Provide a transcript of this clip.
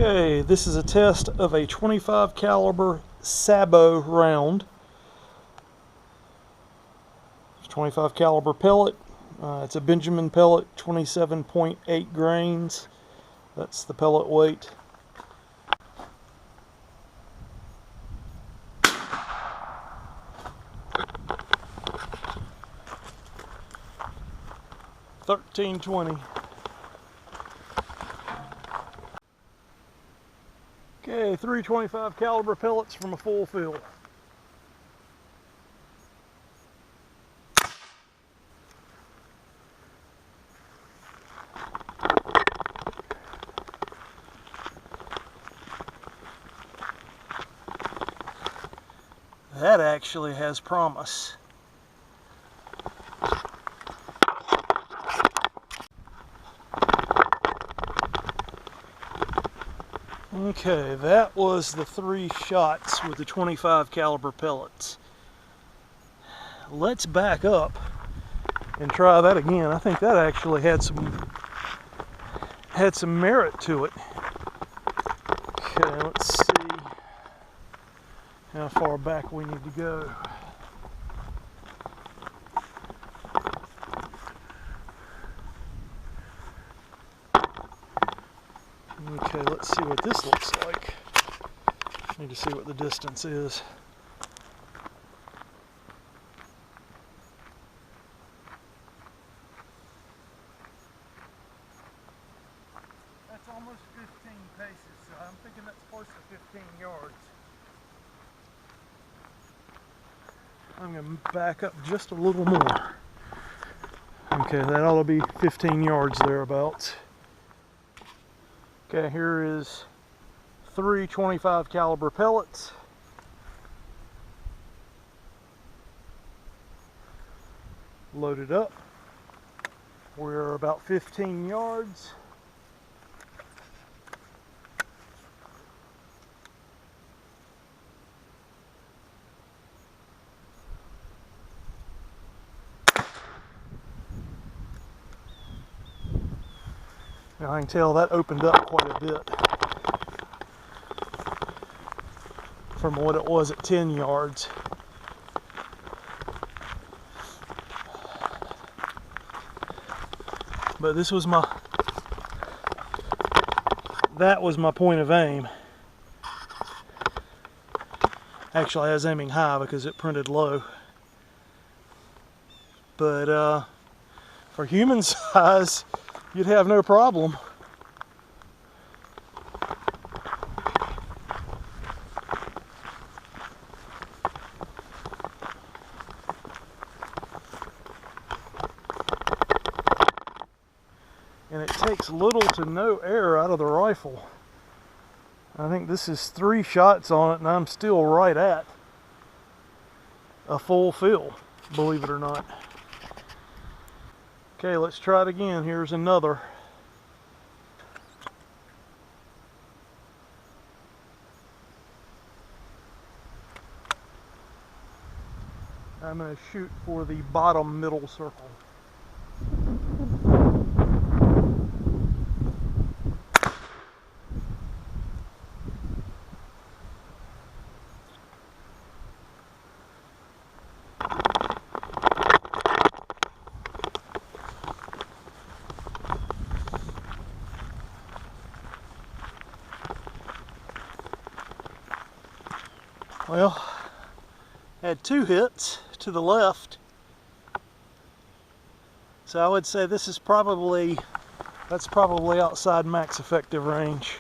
Okay, this is a test of a 25 caliber sabot round. It's a 25 caliber pellet. It's a Benjamin pellet, 27.8 grains. That's the pellet weight. $13.20. Okay, 325 caliber pellets from a full fill. That actually has promise. Okay, that was the 3 shots with the 25 caliber pellets. Let's back up and try that again. I think that actually had some merit to it. Okay, let's see how far back we need to go. Okay, let's see what this looks like. Need to see what the distance is. That's almost 15 paces, so I'm thinking that's close to 15 yards. I'm going to back up just a little more. Okay, that ought to be 15 yards thereabouts. Okay, here is 3 25 caliber pellets. Loaded up. We're about 15 yards. Now I can tell that opened up quite a bit from what it was at 10 yards. But this was that was my point of aim. Actually I was aiming high because it printed low. But for human size, you'd have no problem. And it takes little to no air out of the rifle. I think this is 3 shots on it and I'm still right at a full fill, believe it or not. Okay, let's try it again. Here's another. I'm going to shoot for the bottom middle circle. Well, had 2 hits to the left, so I would say this is that's probably outside max effective range.